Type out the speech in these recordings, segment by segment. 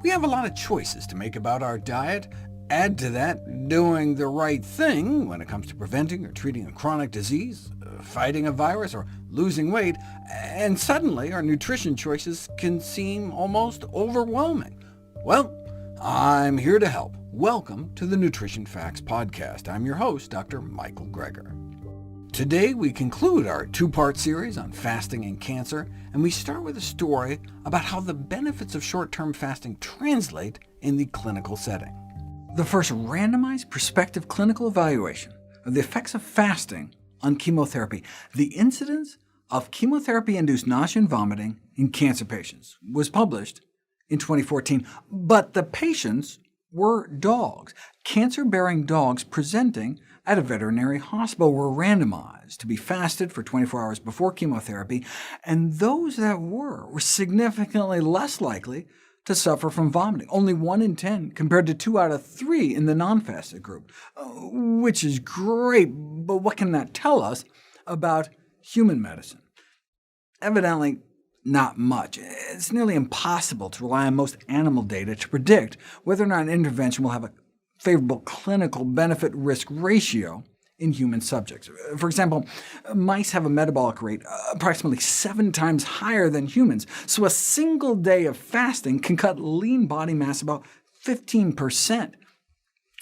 We have a lot of choices to make about our diet. Add to that doing the right thing when it comes to preventing or treating a chronic disease, fighting a virus, or losing weight, and suddenly our nutrition choices can seem almost overwhelming. Well, I'm here to help. Welcome to the Nutrition Facts Podcast. I'm your host, Dr. Michael Greger. Today we conclude our two-part series on fasting and cancer, and we start with a story about how the benefits of short-term fasting translate in the clinical setting. The first randomized prospective clinical evaluation of the effects of fasting on chemotherapy, the incidence of chemotherapy-induced nausea and vomiting in cancer patients, was published in 2014, but the patients were dogs. Cancer-bearing dogs presenting at a veterinary hospital were randomized to be fasted for 24 hours before chemotherapy, and those that were significantly less likely to suffer from vomiting, only 1 in 10, compared to 2 out of 3 in the non-fasted group, which is great, but what can that tell us about human medicine? Evidently, not much. It's nearly impossible to rely on most animal data to predict whether or not an intervention will have a favorable clinical benefit-risk ratio in human subjects. For example, mice have a metabolic rate approximately 7 times higher than humans, so a single day of fasting can cut lean body mass about 15%.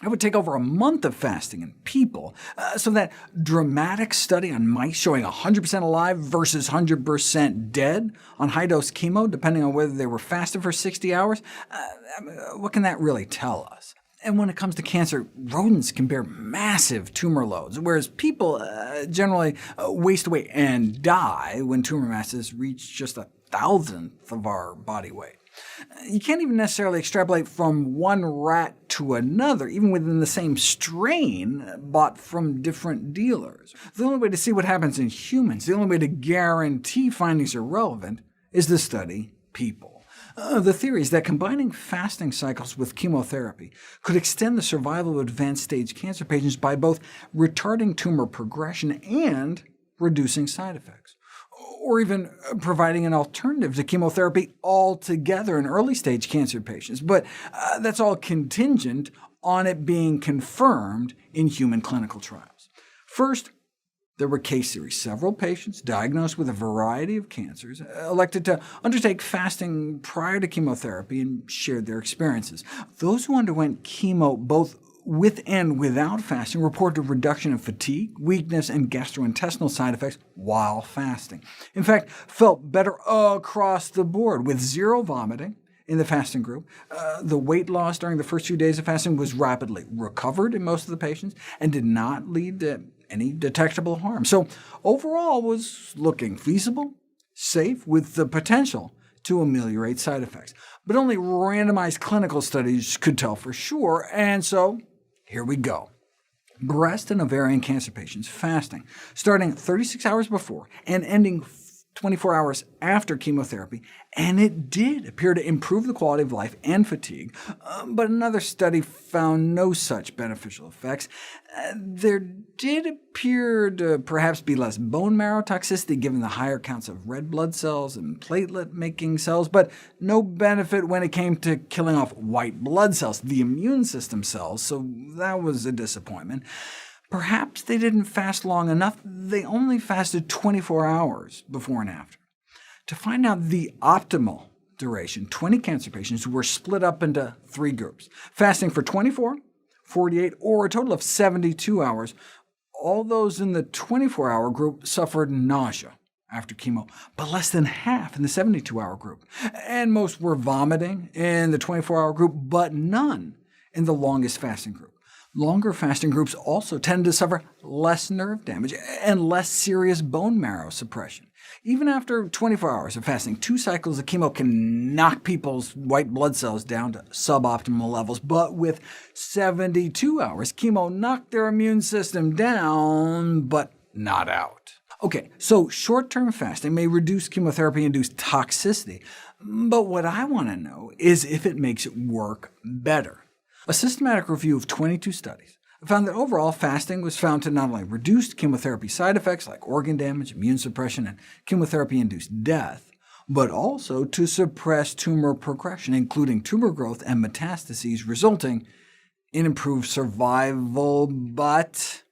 It would take over a month of fasting in people, so that dramatic study on mice showing 100% alive versus 100% dead on high-dose chemo, depending on whether they were fasted for 60 hours, what can that really tell us? And when it comes to cancer, rodents can bear massive tumor loads, whereas people generally waste away and die when tumor masses reach just 1,000th of our body weight. You can't even necessarily extrapolate from one rat to another, even within the same strain bought from different dealers. The only way to see what happens in humans, the only way to guarantee findings are relevant, is to study people. The theory is that combining fasting cycles with chemotherapy could extend the survival of advanced-stage cancer patients by both retarding tumor progression and reducing side effects, or even providing an alternative to chemotherapy altogether in early-stage cancer patients. But that's all contingent on it being confirmed in human clinical trials. First, there were case series. Several patients diagnosed with a variety of cancers elected to undertake fasting prior to chemotherapy and shared their experiences. Those who underwent chemo both with and without fasting reported a reduction in fatigue, weakness, and gastrointestinal side effects while fasting. In fact, felt better across the board, with 0 vomiting in the fasting group. The weight loss during the first few days of fasting was rapidly recovered in most of the patients and did not lead to any detectable harm. So overall was looking feasible, safe, with the potential to ameliorate side effects. But only randomized clinical studies could tell for sure, and so here we go. Breast and ovarian cancer patients fasting, starting 36 hours before and ending 24 hours after chemotherapy, and it did appear to improve the quality of life and fatigue, but another study found no such beneficial effects. There did appear to perhaps be less bone marrow toxicity given the higher counts of red blood cells and platelet-making cells, but no benefit when it came to killing off white blood cells, the immune system cells, so that was a disappointment. Perhaps they didn't fast long enough. They only fasted 24 hours before and after. To find out the optimal duration, 20 cancer patients were split up into 3 groups, fasting for 24, 48, or a total of 72 hours. All those in the 24-hour group suffered nausea after chemo, but less than half in the 72-hour group. And most were vomiting in the 24-hour group, but none in the longest fasting group. Longer fasting groups also tend to suffer less nerve damage and less serious bone marrow suppression. Even after 24 hours of fasting, 2 cycles of chemo can knock people's white blood cells down to suboptimal levels, but with 72 hours, chemo knocked their immune system down, but not out. OK, so short-term fasting may reduce chemotherapy-induced toxicity, but what I want to know is if it makes it work better. A systematic review of 22 studies found that overall fasting was found to not only reduce chemotherapy side effects like organ damage, immune suppression, and chemotherapy-induced death, but also to suppress tumor progression, including tumor growth and metastases, resulting in improved survival, but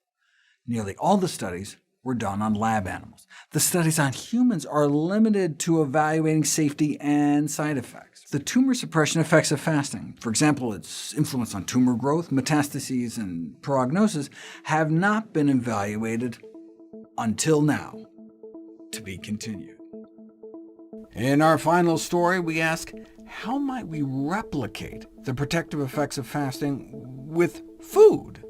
nearly all the studies were done on lab animals. The studies on humans are limited to evaluating safety and side effects. The tumor suppression effects of fasting, for example, its influence on tumor growth, metastases, and prognosis, have not been evaluated until now. To be continued. In our final story, we ask, how might we replicate the protective effects of fasting with food?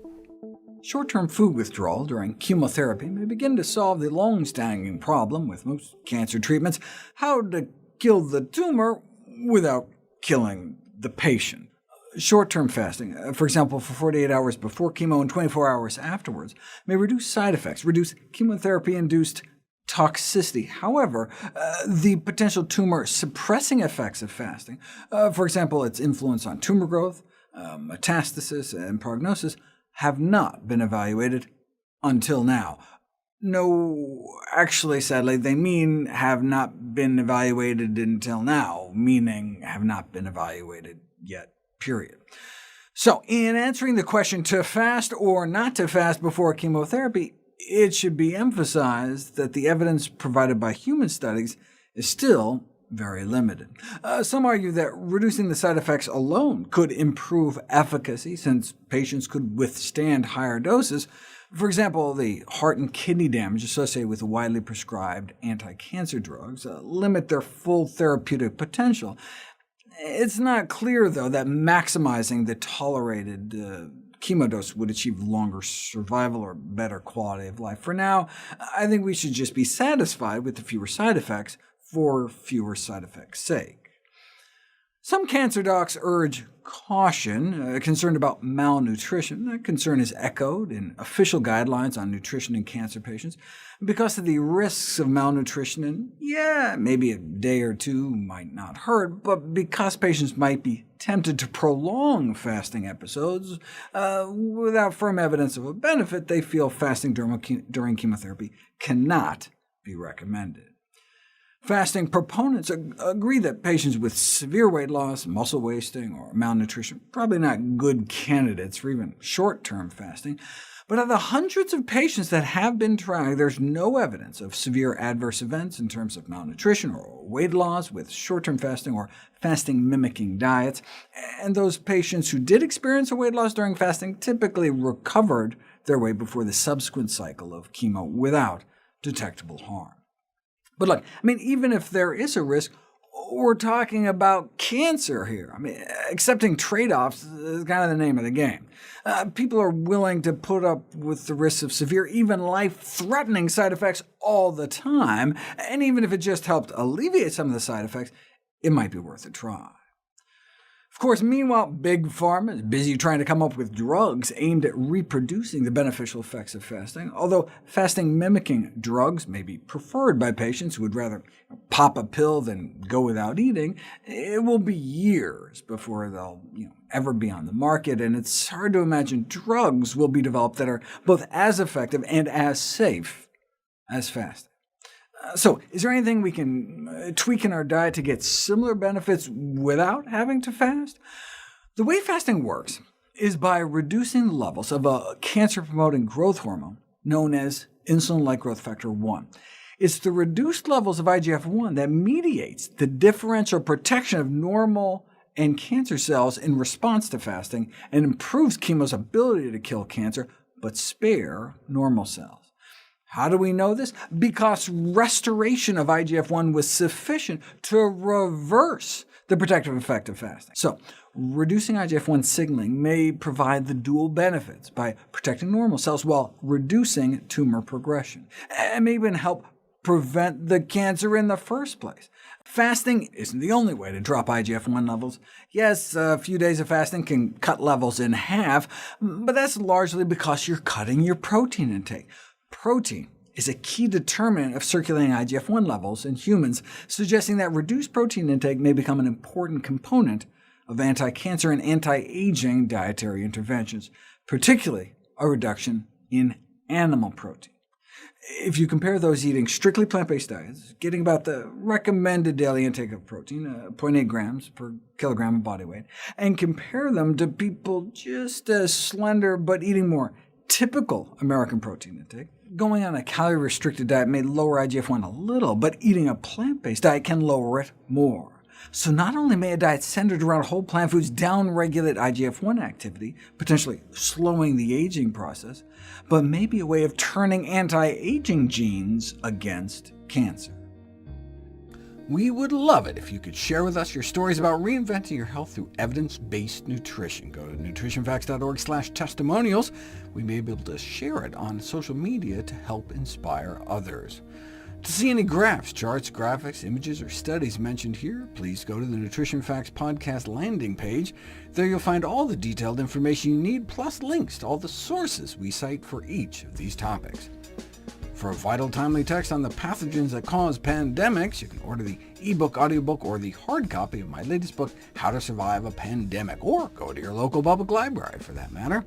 Short-term food withdrawal during chemotherapy may begin to solve the long-standing problem with most cancer treatments: how to kill the tumor without killing the patient. Short-term fasting, for example, for 48 hours before chemo and 24 hours afterwards, may reduce side effects, reduce chemotherapy-induced toxicity. However, the potential tumor-suppressing effects of fasting, for example, its influence on tumor growth, metastasis, and prognosis, have not been evaluated until now. No, actually, sadly, they mean have not been evaluated until now, meaning have not been evaluated yet, period. So, in answering the question to fast or not to fast before chemotherapy, it should be emphasized that the evidence provided by human studies is still very limited. Some argue that reducing the side effects alone could improve efficacy, since patients could withstand higher doses. For example, the heart and kidney damage associated with widely prescribed anti-cancer drugs limit their full therapeutic potential. It's not clear, though, that maximizing the tolerated chemo dose would achieve longer survival or better quality of life. For now, I think we should just be satisfied with the fewer side effects for fewer side effects' sake. Some cancer docs urge caution, concerned about malnutrition. That concern is echoed in official guidelines on nutrition in cancer patients because of the risks of malnutrition, and maybe a day or two might not hurt, but because patients might be tempted to prolong fasting episodes without firm evidence of a benefit, they feel fasting during chemotherapy cannot be recommended. Fasting proponents agree that patients with severe weight loss, muscle wasting, or malnutrition are probably not good candidates for even short-term fasting. But of the hundreds of patients that have been tried, there's no evidence of severe adverse events in terms of malnutrition or weight loss with short-term fasting or fasting-mimicking diets. And those patients who did experience a weight loss during fasting typically recovered their weight before the subsequent cycle of chemo without detectable harm. But look, even if there is a risk, we're talking about cancer here. Accepting trade-offs is kind of the name of the game. People are willing to put up with the risks of severe, even life-threatening side effects all the time, and even if it just helped alleviate some of the side effects, it might be worth a try. Of course, meanwhile, Big Pharma is busy trying to come up with drugs aimed at reproducing the beneficial effects of fasting. Although fasting-mimicking drugs may be preferred by patients who would rather pop a pill than go without eating, it will be years before they'll ever be on the market, and it's hard to imagine drugs will be developed that are both as effective and as safe as fasting. So, is there anything we can tweak in our diet to get similar benefits without having to fast? The way fasting works is by reducing the levels of a cancer-promoting growth hormone known as insulin-like growth factor 1. It's the reduced levels of IGF-1 that mediates the differential protection of normal and cancer cells in response to fasting, and improves chemo's ability to kill cancer, but spare normal cells. How do we know this? Because restoration of IGF-1 was sufficient to reverse the protective effect of fasting. So, reducing IGF-1 signaling may provide the dual benefits by protecting normal cells while reducing tumor progression, and may even help prevent the cancer in the first place. Fasting isn't the only way to drop IGF-1 levels. Yes, a few days of fasting can cut levels in half, but that's largely because you're cutting your protein intake. Protein is a key determinant of circulating IGF-1 levels in humans, suggesting that reduced protein intake may become an important component of anti-cancer and anti-aging dietary interventions, particularly a reduction in animal protein. If you compare those eating strictly plant-based diets, getting about the recommended daily intake of protein, 0.8 grams per kilogram of body weight, and compare them to people just as slender but eating more typical American protein intake, going on a calorie-restricted diet may lower IGF-1 a little, but eating a plant-based diet can lower it more. So not only may a diet centered around whole plant foods downregulate IGF-1 activity, potentially slowing the aging process, but may be a way of turning anti-aging genes against cancer. We would love it if you could share with us your stories about reinventing your health through evidence-based nutrition. Go to nutritionfacts.org/testimonials. We may be able to share it on social media to help inspire others. To see any graphs, charts, graphics, images, or studies mentioned here, please go to the Nutrition Facts podcast landing page. There you'll find all the detailed information you need, plus links to all the sources we cite for each of these topics. For a vital, timely text on the pathogens that cause pandemics, you can order the ebook, audiobook, or the hard copy of my latest book, How to Survive a Pandemic, or go to your local public library, for that matter.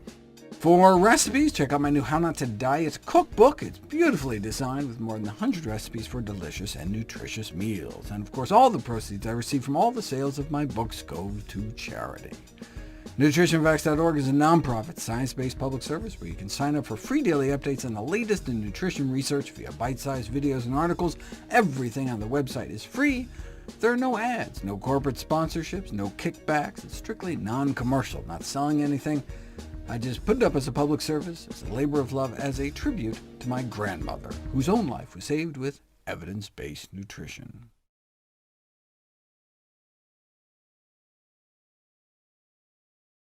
For recipes, check out my new How Not to Diet cookbook. It's beautifully designed with more than 100 recipes for delicious and nutritious meals. And of course, all the proceeds I receive from all the sales of my books go to charity. NutritionFacts.org is a nonprofit, science-based public service where you can sign up for free daily updates on the latest in nutrition research via bite-sized videos and articles. Everything on the website is free. There are no ads, no corporate sponsorships, no kickbacks. It's strictly non-commercial, not selling anything. I just put it up as a public service, as a labor of love, as a tribute to my grandmother, whose own life was saved with evidence-based nutrition.